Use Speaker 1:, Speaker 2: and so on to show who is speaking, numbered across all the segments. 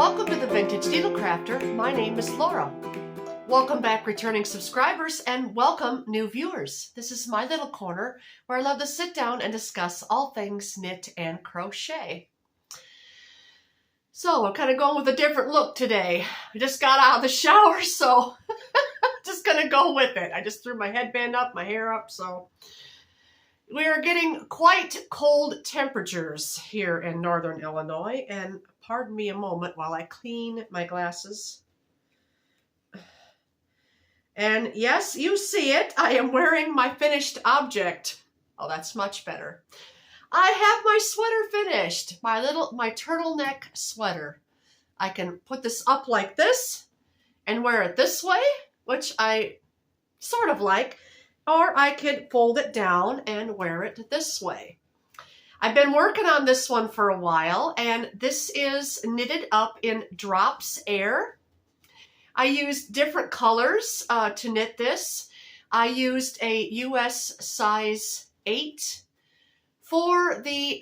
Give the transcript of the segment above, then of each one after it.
Speaker 1: Welcome to the Vintage Needle Crafter. My name is Laura. Welcome back returning subscribers and welcome new viewers. This is my little corner where I love to sit down and discuss all things knit and crochet. So I'm kind of going with a different look today. I just got out of the shower, so just gonna go with it. I just threw my headband up, my hair up, so we are getting quite cold temperatures here in northern Illinois, and pardon me a moment while I clean my glasses. And yes, you see it, I am wearing my finished object. Oh, that's much better. I have my sweater finished, my turtleneck sweater. I can put this up like this and wear it this way, which I sort of like, or I could fold it down and wear it this way. I've been working on this one for a while, and this is knitted up in Drops Air. I used different colors to knit this. I used a US size 8 for the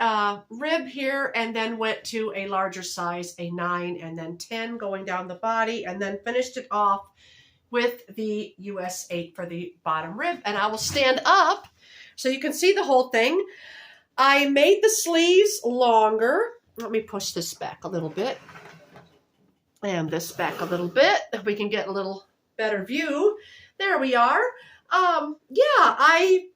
Speaker 1: rib here, and then went to a larger size, a 9, and then 10 going down the body, and then finished it off with the US 8 for the bottom rib. And I will stand up so you can see the whole thing. I made the sleeves longer. Let me push this back a little bit. And this back a little bit, if we can get a little better view. There we are. Yeah, I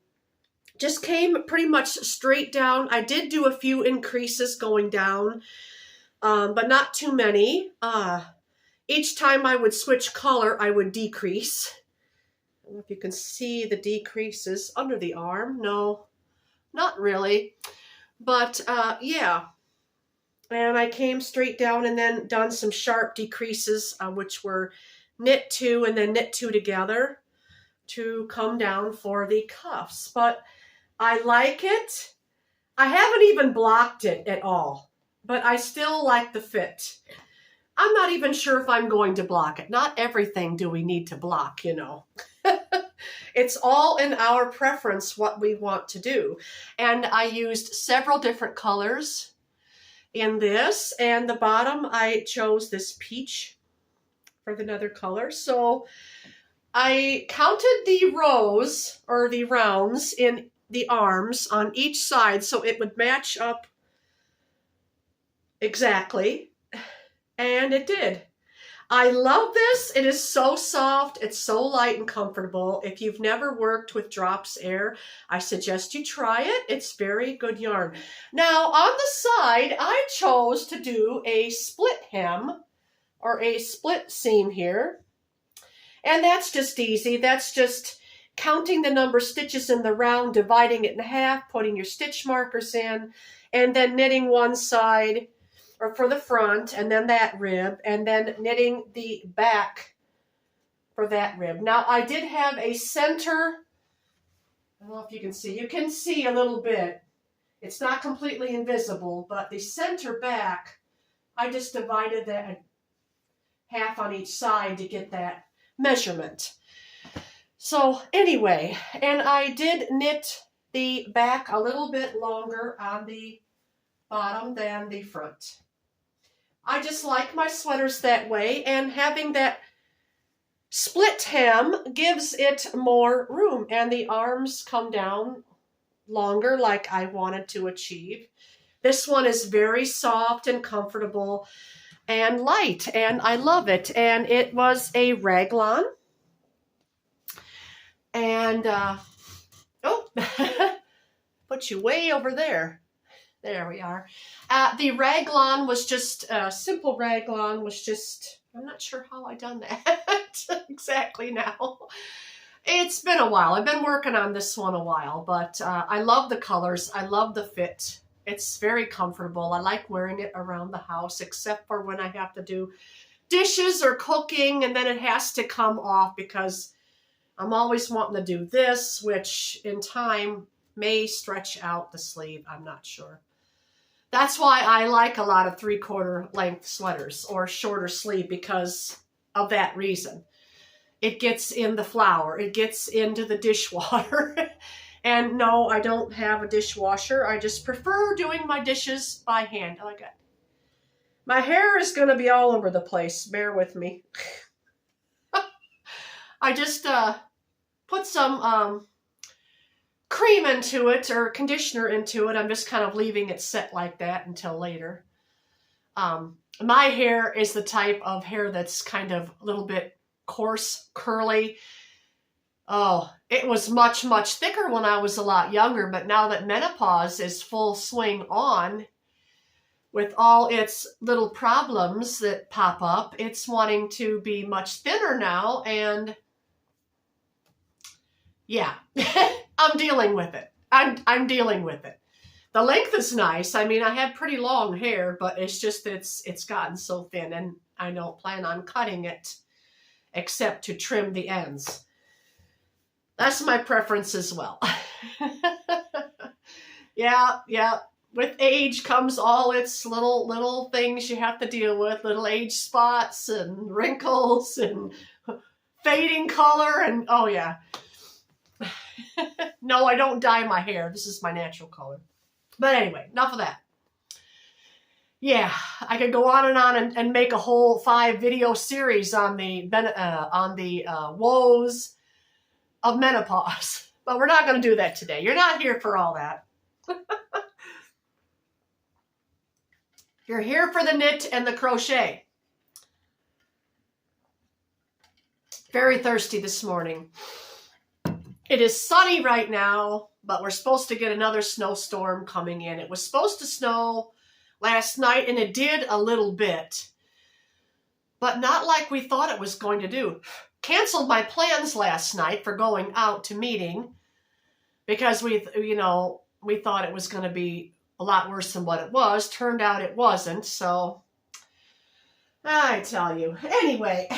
Speaker 1: just came pretty much straight down. I did do a few increases going down, but not too many. Each time I would switch color, I would decrease. I don't know if you can see the decreases under the arm. No, not really. But yeah. And I came straight down and then done some sharp decreases, which were knit 2 and then knit 2 together to come down for the cuffs. But I like it. I haven't even blocked it at all, but I still like the fit. I'm not even sure if I'm going to block it. Not everything do we need to block, you know. It's all in our preference what we want to do. And I used several different colors in this, and the bottom I chose this peach for another color. So I counted the rows or the rounds in the arms on each side so it would match up exactly, and it did. I love this. It is so soft. It's so light and comfortable. If you've never worked with Drops Air, I suggest you try it. It's very good yarn. Now, on the side, I chose to do a split hem or a split seam here. And that's just easy. That's just counting the number of stitches in the round, dividing it in half, putting your stitch markers in, and then knitting one side or for the front, and then that rib, and then knitting the back for that rib. Now, I did have a center, I don't know if you can see a little bit. It's not completely invisible, but the center back, I just divided that half on each side to get that measurement. So anyway, and I did knit the back a little bit longer on the bottom than the front. I just like my sweaters that way, and having that split hem gives it more room, and the arms come down longer like I wanted to achieve. This one is very soft and comfortable and light, and I love it. And it was a raglan. And, oh, put you way over there. There we are. The raglan was just, simple raglan was just, I'm not sure how I done that exactly now. It's been a while. I've been working on this one a while, but I love the colors. I love the fit. It's very comfortable. I like wearing it around the house, except for when I have to do dishes or cooking, and then it has to come off because I'm always wanting to do this, which in time may stretch out the sleeve. I'm not sure. That's why I like a lot of 3/4 length sweaters or shorter sleeve, because of that reason. It gets in the flour. It gets into the dishwater. And no, I don't have a dishwasher. I just prefer doing my dishes by hand. I like it. My hair is going to be all over the place. Bear with me. I just put some cream into it, or conditioner into it. I'm just kind of leaving it set like that until later. My hair is the type of hair that's kind of a little bit coarse, curly. Oh, it was much, much thicker when I was a lot younger, but now that menopause is full swing on, with all its little problems that pop up, it's wanting to be much thinner now, and yeah, I'm dealing with it. I'm dealing with it. The length is nice. I mean, I have pretty long hair, but it's just it's gotten so thin, and I don't plan on cutting it except to trim the ends. That's my preference as well. Yeah. With age comes all its little things you have to deal with, little age spots and wrinkles and fading color, and oh yeah. No, I don't dye my hair. This is my natural color. But anyway, enough of that. Yeah, I could go on and make a whole 5 video series on the woes of menopause. But we're not going to do that today. You're not here for all that. You're here for the knit and the crochet. Very thirsty this morning. It is sunny right now, but we're supposed to get another snowstorm coming in. It was supposed to snow last night, and it did a little bit, but not like we thought it was going to do. Canceled my plans last night for going out to meeting because we thought it was going to be a lot worse than what it was. Turned out it wasn't, so I tell you. Anyway,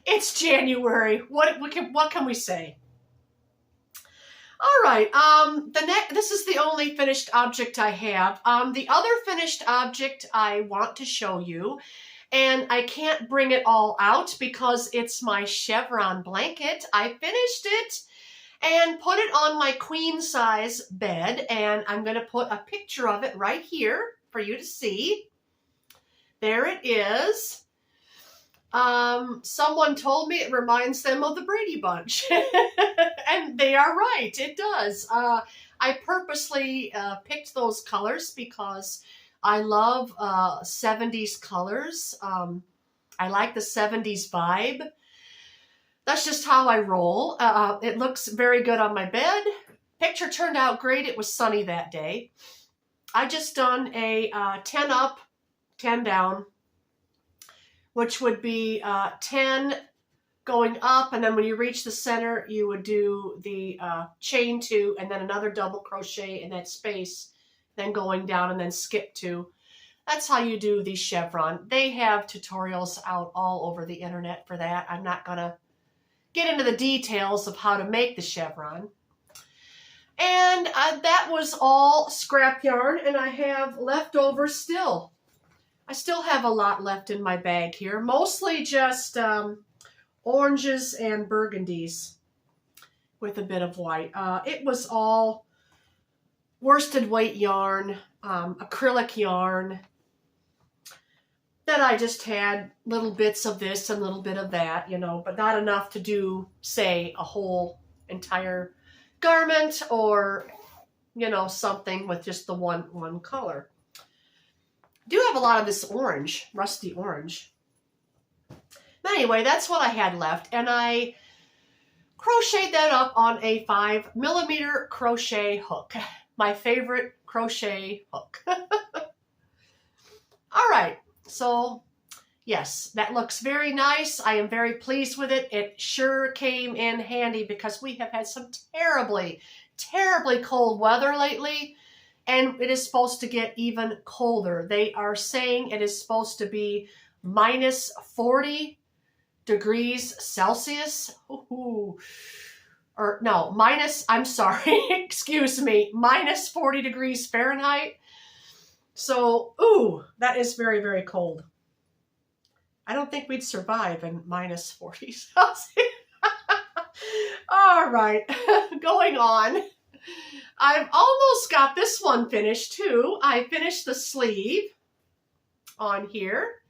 Speaker 1: it's January. What can we say? All right, this is the only finished object I have. The other finished object I want to show you, and I can't bring it all out because it's my chevron blanket. I finished it and put it on my queen size bed, and I'm going to put a picture of it right here for you to see. There it is. Someone told me it reminds them of the Brady Bunch. And they are right, it does. I purposely picked those colors because I love 70s colors. I like the 70s vibe. That's just how I roll. It looks very good on my bed. Picture turned out great. It was sunny that day. I just done a 10 up, 10 down, which would be 10 going up, and then when you reach the center, you would do the chain 2 and then another double crochet in that space, then going down and then skip 2. That's how you do the chevron. They have tutorials out all over the internet for that. I'm not going to get into the details of how to make the chevron. And that was all scrap yarn, and I have leftovers still. I still have a lot left in my bag here, mostly just oranges and burgundies with a bit of white. It was all worsted weight yarn, acrylic yarn that I just had little bits of this and a little bit of that, but not enough to do, say, a whole entire garment or, something with just the one color. I do have a lot of this orange, rusty orange. But anyway, that's what I had left, and I crocheted that up on a 5mm crochet hook. My favorite crochet hook. All right, so yes, that looks very nice. I am very pleased with it. It sure came in handy because we have had some terribly, terribly cold weather lately. And it is supposed to get even colder. They are saying it is supposed to be minus 40 degrees Celsius. Ooh. Or no, excuse me, minus 40 degrees Fahrenheit. So, ooh, that is very, very cold. I don't think we'd survive in minus 40 Celsius. All right, going on. I've almost got this one finished too. I finished the sleeve. on here.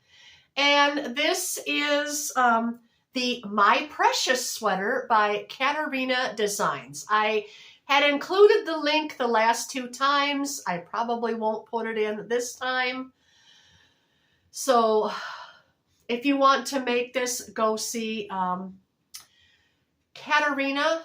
Speaker 1: And this is the My Precious sweater by Katarina Designs. I had included the link the last 2 times. I probably won't put it in this time. So if you want to make this, go see Katarina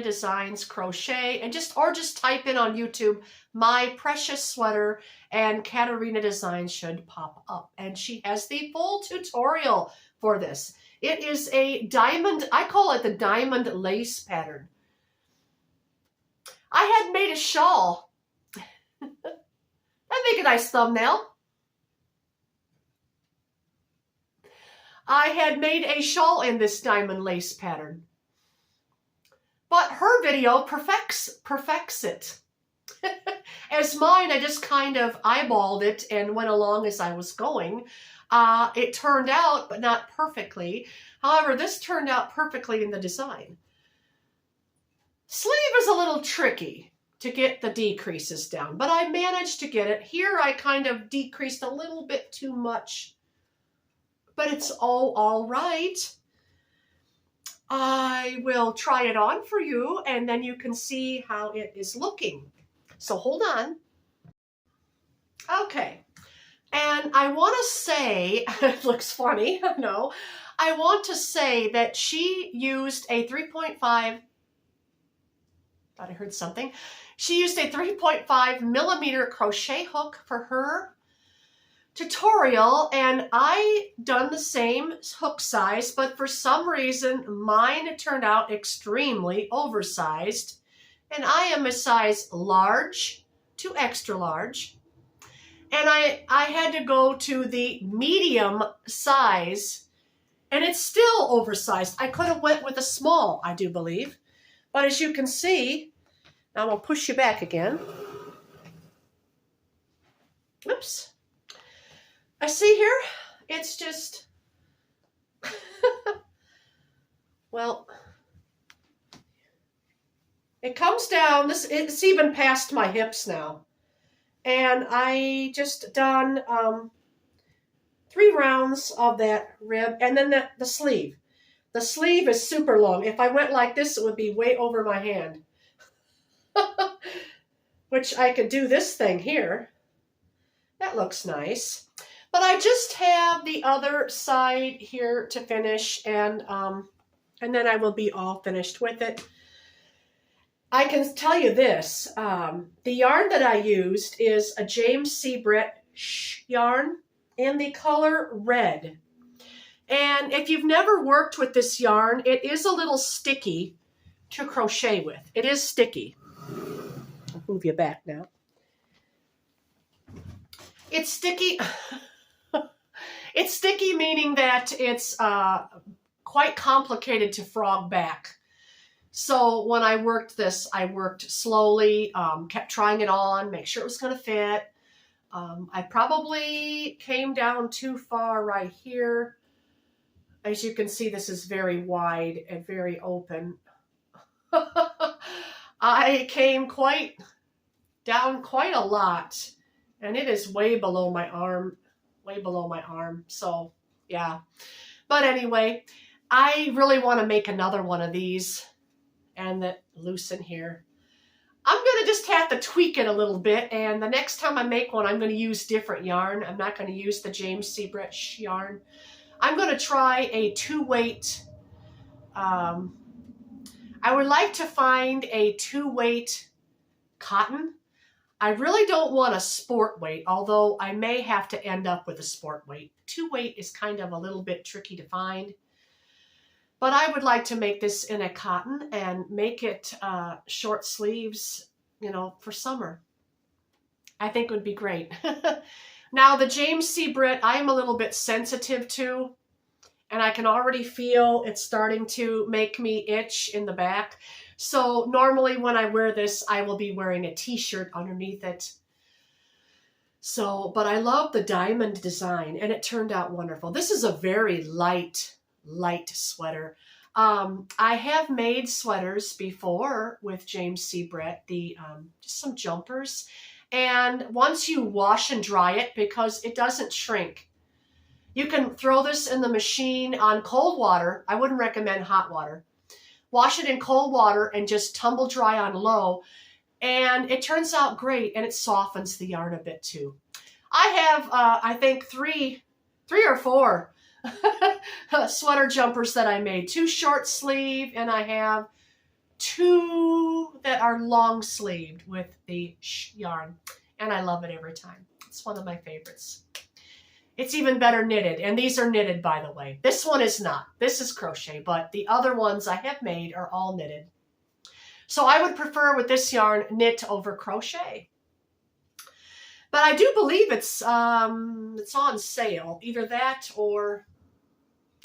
Speaker 1: Designs Crochet, and just type in on YouTube My Precious Sweater, and Katarina Designs should pop up. And she has the full tutorial for this. It is a diamond, I call it the diamond lace pattern. I had made a shawl. That'd make a nice thumbnail. I had made a shawl in this diamond lace pattern. But her video perfects it. As mine, I just kind of eyeballed it and went along as I was going. It turned out, but not perfectly. However, this turned out perfectly in the design. Sleeve is a little tricky to get the decreases down, but I managed to get it. Here I kind of decreased a little bit too much, but it's all right. I will try it on for you, and then you can see how it is looking. So hold on. Okay. And I want to say, it looks funny, I know. I want to say that she used a 3.5, thought I heard something. She used a 3.5 millimeter crochet hook for her tutorial, and I done the same hook size, but for some reason mine turned out extremely oversized, and I am a size large to extra large, and I had to go to the medium size, and it's still oversized. I could have went with a small, I do believe, but as you can see, now I'm gonna push you back again. Oops. I see here, it's just, well, it comes down, it's even past my hips now. And I just done 3 rounds of that rib, and then the sleeve. The sleeve is super long. If I went like this, it would be way over my hand. Which I could do this thing here. That looks nice. But I just have the other side here to finish, and then I will be all finished with it. I can tell you this, the yarn that I used is a James C. Brett yarn in the color red. And if you've never worked with this yarn, it is a little sticky to crochet with. It is sticky. I'll move you back now. It's sticky. It's sticky, meaning that it's quite complicated to frog back. So when I worked this, I worked slowly, kept trying it on, make sure it was going to fit. I probably came down too far right here. As you can see, this is very wide and very open. I came down quite a lot, and it is way below my arm. So yeah, but anyway, I really want to make another one of these and that loosen here. I'm going to just have to tweak it a little bit, and the next time I make one, I'm going to use different yarn. I'm not going to use the James C. Brett yarn. I'm going to try a 2-weight. I would like to find a 2-weight cotton. I really don't want a sport weight, although I may have to end up with a sport weight. 2-weight is kind of a little bit tricky to find. But I would like to make this in a cotton and make it short sleeves, you know, for summer. I think it would be great. Now, the James C. Brett, I'm a little bit sensitive to, and I can already feel it's starting to make me itch in the back. So normally when I wear this, I will be wearing a t-shirt underneath it. So, but I love the diamond design, and it turned out wonderful. This is a very light sweater. I have made sweaters before with James C. Brett, just some jumpers, And once you wash and dry it, because it doesn't shrink, you can throw this in the machine on cold water. I wouldn't recommend hot water. Wash it in cold water and just tumble dry on low. And it turns out great, and it softens the yarn a bit too. I have, I think, three or four sweater jumpers that I made. 2 short sleeve, and I have 2 that are long sleeved with the yarn. And I love it every time. It's one of my favorites. It's even better knitted, and these are knitted, by the way. This one is not. This is crochet, but the other ones I have made are all knitted. So I would prefer with this yarn knit over crochet. But I do believe it's on sale. Either that or...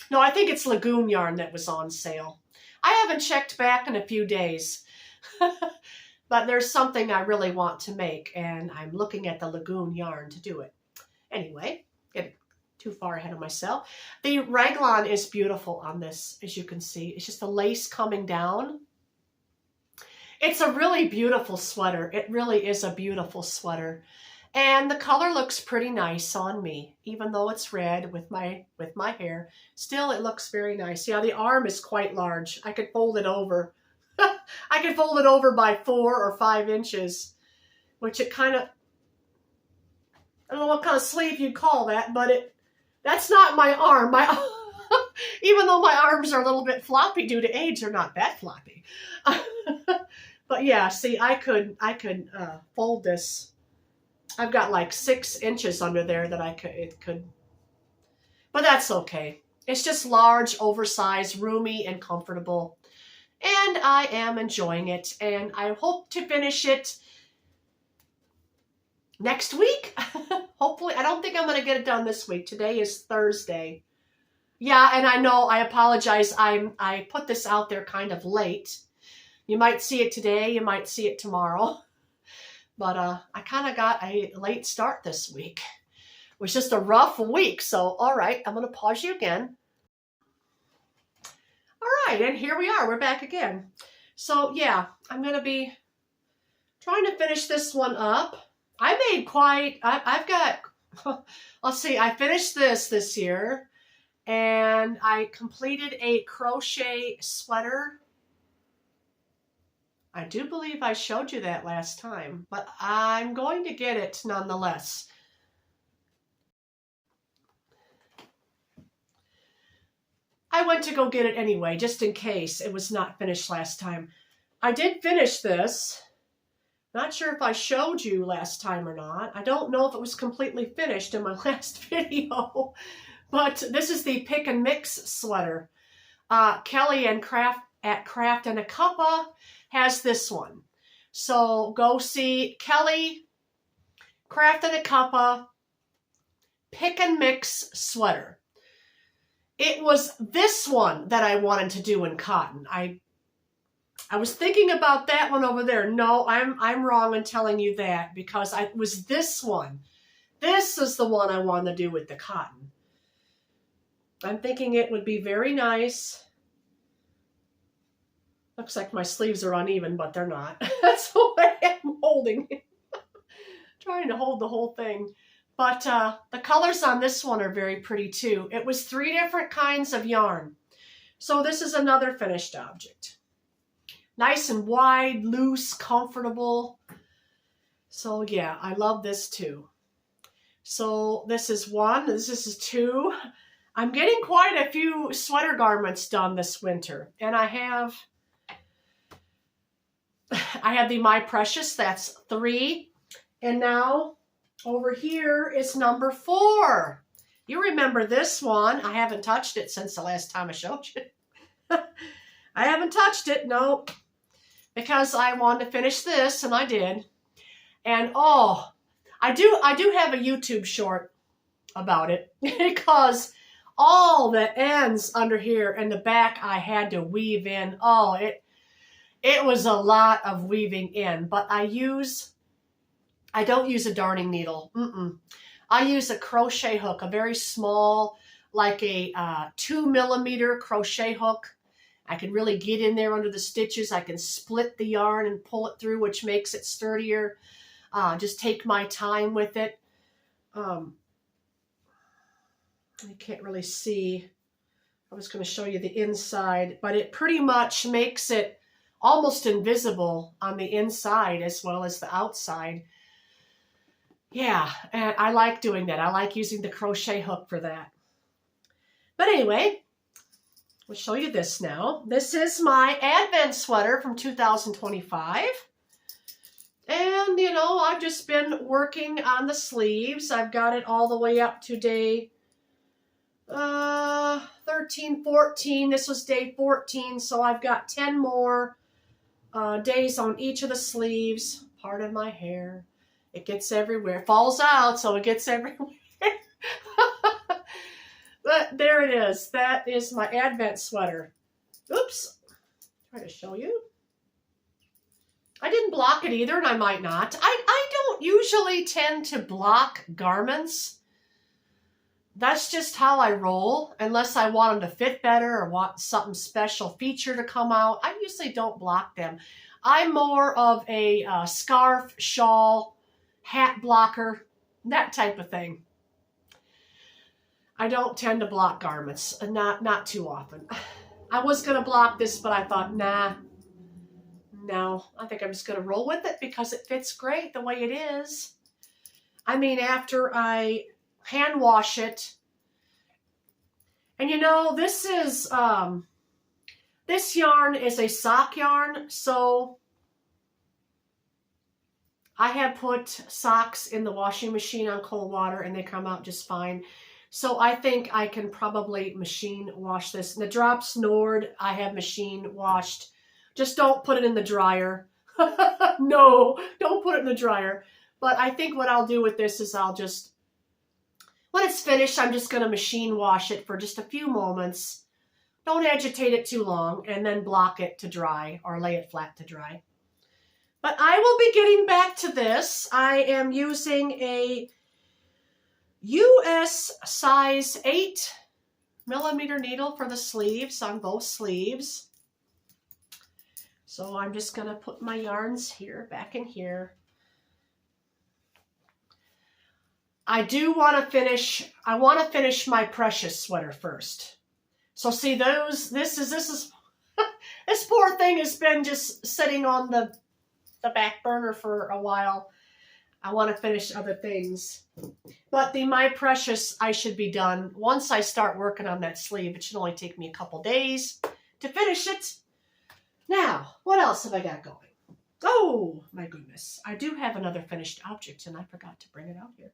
Speaker 1: No, I think it's Lagoon yarn that was on sale. I haven't checked back in a few days. But there's something I really want to make, and I'm looking at the Lagoon yarn to do it. Anyway, getting too far ahead of myself. The raglan is beautiful on this, as you can see. It's just the lace coming down. It's a really beautiful sweater. It really is a beautiful sweater. And the color looks pretty nice on me, even though it's red with my hair. Still, it looks very nice. Yeah, the arm is quite large. I could fold it over. I could fold it over by 4 or 5 inches, which it kind of, I don't know what kind of sleeve you'd call that, but that's not my arm. Even though my arms are a little bit floppy due to age, they're not that floppy. But yeah, see, I could fold this. I've got like 6 inches under there that it could, but that's okay. It's just large, oversized, roomy, and comfortable. And I am enjoying it, and I hope to finish it next week. Hopefully. I don't think I'm going to get it done this week. Today is Thursday. Yeah, and I know, I apologize. I put this out there kind of late. You might see it today, you might see it tomorrow. But I kind of got a late start this week. It was just a rough week. So, all right, I'm going to pause you again. All right, and here we are. We're back again. So, yeah, I'm going to be trying to finish this one up. I made quite, I've got, let's see, I finished this year. And I completed a crochet sweater. I do believe I showed you that last time, but I'm going to get it nonetheless. I went to go get it anyway, just in case it was not finished last time. I did finish this. Not sure if I showed you last time or not. I don't know if it was completely finished in my last video, but this is the Pick and Mix sweater. Kelly at Craft and a Cuppa has this one. So go see Kelly, Craft and a Cuppa, Pick and Mix sweater. It was this one that I wanted to do in cotton. I was thinking about that one over there. No, I'm wrong in telling you that, because it was this one. This is the one I wanted to do with the cotton. I'm thinking it would be very nice. Looks like my sleeves are uneven, but they're not. That's the way I'm holding it. Trying to hold the whole thing. But the colors on this one are very pretty too. It was 3 different kinds of yarn. So this is another finished object. Nice and wide, loose, comfortable. So yeah, I love this too. So this is 1, this is 2. I'm getting quite a few sweater garments done this winter. And I have the My Precious, that's 3. And now over here is number 4. You remember this one. I haven't touched it since the last time I showed you. I haven't touched it, no, because I wanted to finish this, and I did. And oh, I do have a YouTube short about it, because all the ends under here and the back I had to weave in. Oh, it was a lot of weaving in, but I don't use a darning needle. I use a crochet hook, a very small, like a 2mm crochet hook. I can really get in there under the stitches. I can split the yarn and pull it through, which makes it sturdier. Just take my time with it. I can't really see. I was going to show you the inside, but it pretty much makes it almost invisible on the inside as well as the outside. Yeah, and I like doing that. I like using the crochet hook for that. But anyway, I'll show you this now. This is my Advent sweater from 2025. And, you know, I've just been working on the sleeves. I've got it all the way up to day 13, 14. This was day 14, so I've got 10 more days on each of the sleeves. Pardon my hair. It gets everywhere. It falls out, so it gets everywhere. But there it is. That is my Advent sweater. Oops. Try to show you. I didn't block it either, and I might not. I don't usually tend to block garments. That's just how I roll, unless I want them to fit better or want something special feature to come out. I usually don't block them. I'm more of a scarf, shawl, hat blocker, that type of thing. I don't tend to block garments, not too often. I was going to block this, but I thought, nah, no. I think I'm just going to roll with it because it fits great the way it is. I mean, after I hand wash it, and you know, this is, this yarn is a sock yarn, so I have put socks in the washing machine on cold water and they come out just fine. So I think I can probably machine wash this. And the drop snored, I have machine washed. Just don't put it in the dryer. No, don't put it in the dryer. But I think what I'll do with this is I'll just, when it's finished, I'm just going to machine wash it for just a few moments. Don't agitate it too long, and then block it to dry or lay it flat to dry. But I will be getting back to this. I am using a US size 8mm needle for the sleeves, on both sleeves. So I'm just going to put my yarns here, back in here. I want to finish my Precious sweater first. So see those, this is this poor thing has been just sitting on the back burner for a while. I want to finish other things. But the My Precious, I should be done. Once I start working on that sleeve, it should only take me a couple days to finish it. Now, what else have I got going? Oh, my goodness. I do have another finished object, and I forgot to bring it out here.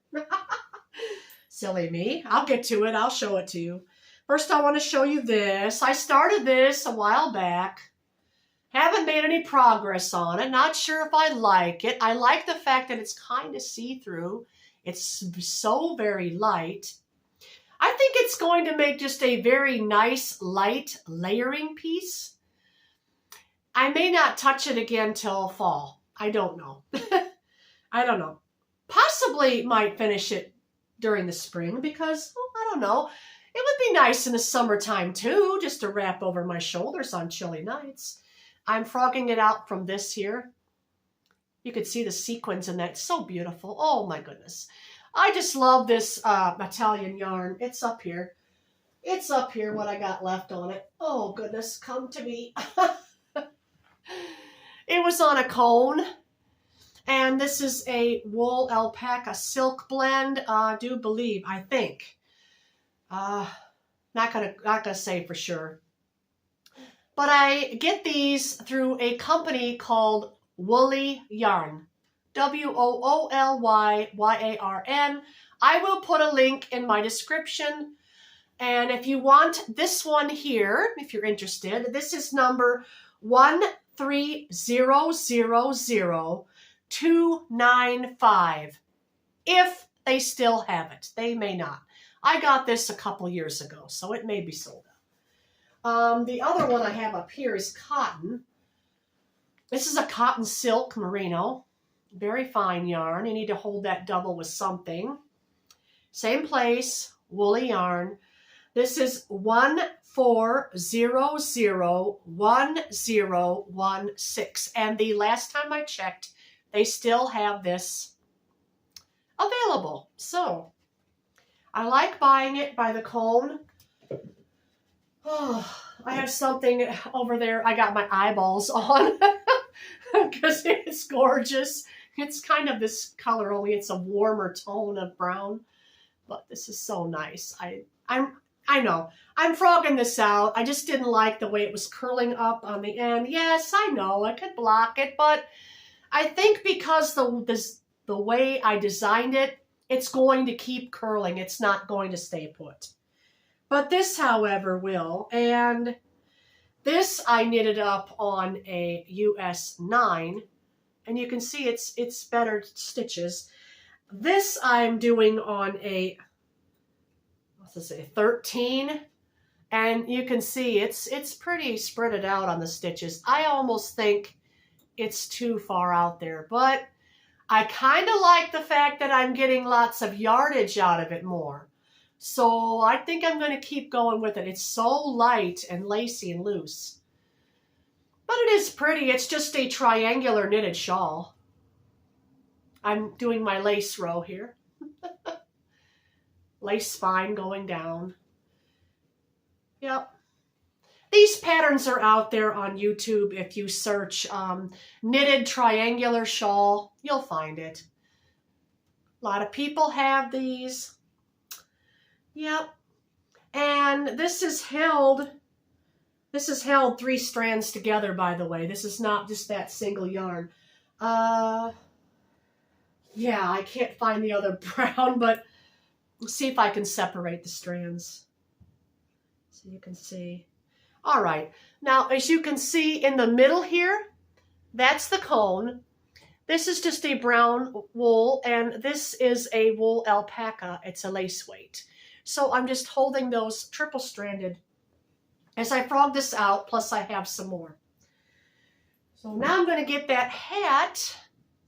Speaker 1: Silly me. I'll get to it. I'll show it to you. First, I want to show you this. I started this a while back. Haven't made any progress on it. Not sure if I like it. I like the fact that it's kind of see-through. It's so very light. I think it's going to make just a very nice, light layering piece. I may not touch it again till fall. I don't know. I don't know. Possibly might finish it during the spring because, well, I don't know. It would be nice in the summertime too, just to wrap over my shoulders on chilly nights. I'm frogging it out from this here. You could see the sequins in that. It's so beautiful. Oh my goodness. I just love this Italian yarn. It's up here. It's up here what I got left on it. Oh goodness, come to me. It was on a cone. And this is a wool alpaca silk blend. I think. Not gonna say for sure. But I get these through a company called Woolly Yarn. WOOLYYARN. I will put a link in my description. And if you want this one here, if you're interested, this is number 1300295. If they still have it. They may not. I got this a couple years ago, so it may be sold out. The other one I have up here is cotton. This is a cotton silk merino. Very fine yarn. You need to hold that double with something. Same place, Woolly Yarn. This is 14001016. And the last time I checked, they still have this available. So I like buying it by the cone. Oh, I have something over there. I got my eyeballs on because it's gorgeous. It's kind of this color, only it's a warmer tone of brown. But this is so nice. I know. I'm frogging this out. I just didn't like the way it was curling up on the end. Yes, I know. I could block it, but I think because the way I designed it, it's going to keep curling. It's not going to stay put. But this, however, will. And this I knitted up on a US 9. And you can see it's better stitches. This I'm doing on a, what's this say, 13. And you can see it's pretty spreaded out on the stitches. I almost think it's too far out there. But I kind of like the fact that I'm getting lots of yardage out of it more. So I think I'm going to keep going with it. It's so light and lacy and loose. But it is pretty. It's just a triangular knitted shawl. I'm doing my lace row here. Lace spine going down. Yep. These patterns are out there on YouTube. If you search knitted triangular shawl, you'll find it. A lot of people have these. Yep. And this is held 3 strands together, by the way. This is not just that single yarn. Yeah, I can't find the other brown, but let's see if I can separate the strands. So you can see. All right. Now, as you can see in the middle here, that's the cone. This is just a brown wool, and this is a wool alpaca. It's a lace weight. So I'm just holding those triple-stranded as I frog this out, plus I have some more. So now I'm going to get that hat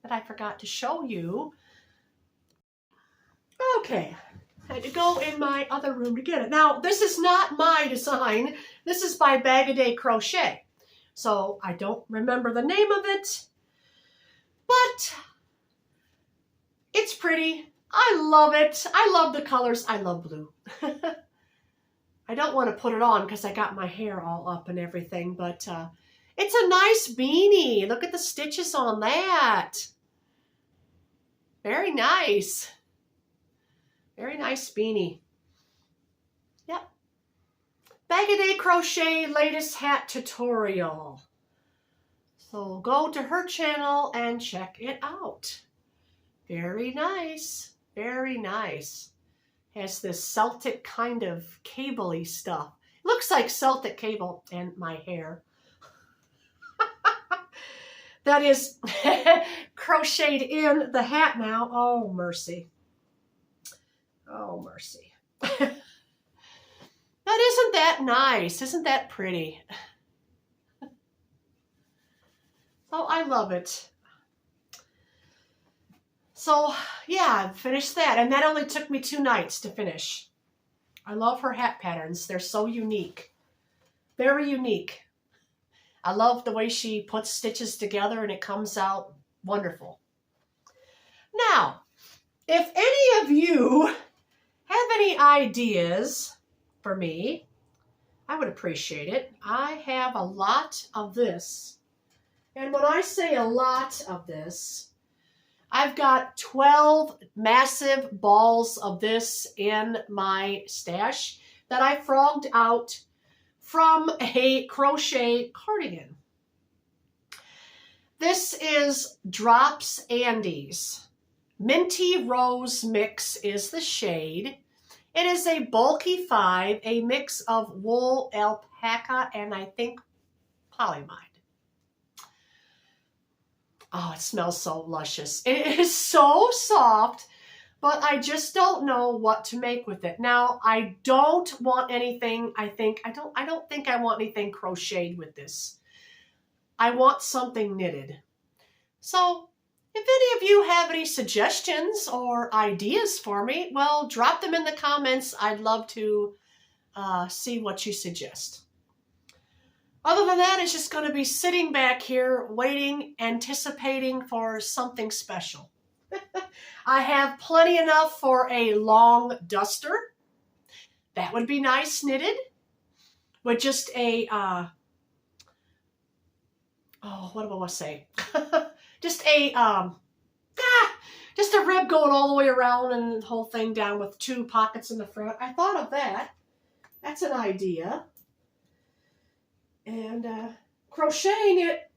Speaker 1: that I forgot to show you. Okay, I had to go in my other room to get it. Now, this is not my design. This is by Bag-A-Day Crochet. So I don't remember the name of it, but it's pretty. I love it. I love the colors. I love blue. I don't want to put it on because I got my hair all up and everything, but it's a nice beanie. Look at the stitches on that. Very nice. Very nice beanie. Yep. Bag-A-Day Crochet latest hat tutorial. So go to her channel and check it out. Very nice. Very nice. Has this Celtic kind of cable-y stuff. Looks like Celtic cable and my hair. That is crocheted in the hat now. Oh, mercy. Oh, mercy. That isn't that nice. Isn't that pretty? Oh, I love it. So, yeah, I finished that. And that only took me 2 nights to finish. I love her hat patterns. They're so unique. Very unique. I love the way she puts stitches together and it comes out wonderful. Now, if any of you have any ideas for me, I would appreciate it. I have a lot of this. And when I say a lot of this, I've got 12 massive balls of this in my stash that I frogged out from a crochet cardigan. This is Drops Andes. Minty Rose Mix is the shade. It is a bulky 5, a mix of wool, alpaca, and I think polyamide. Oh, it smells so luscious. It is so soft, but I just don't know what to make with it. Now, I don't want anything, I don't think I want anything crocheted with this. I want something knitted. So, if any of you have any suggestions or ideas for me, well, drop them in the comments. I'd love to see what you suggest. Other than that, it's just going to be sitting back here waiting, anticipating for something special. I have plenty enough for a long duster. That would be nice knitted with just a, what do I want to say? just a, just a rib going all the way around and the whole thing down with 2 pockets in the front. I thought of that. That's an idea. And crocheting it,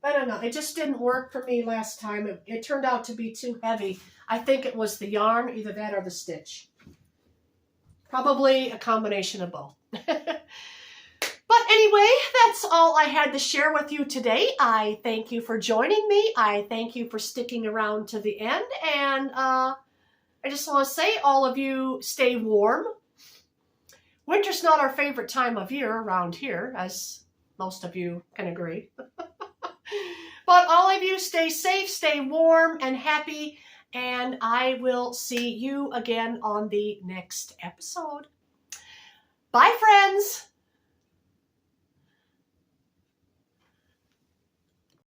Speaker 1: I don't know, it just didn't work for me last time. It turned out to be too heavy. I think it was the yarn, either that or the stitch. Probably a combination of both. But anyway, that's all I had to share with you today. I thank you for joining me. I thank you for sticking around to the end. And I just want to say, all of you stay warm. Winter's not our favorite time of year around here, as most of you can agree. But all of you stay safe, stay warm and happy, and I will see you again on the next episode. Bye, friends.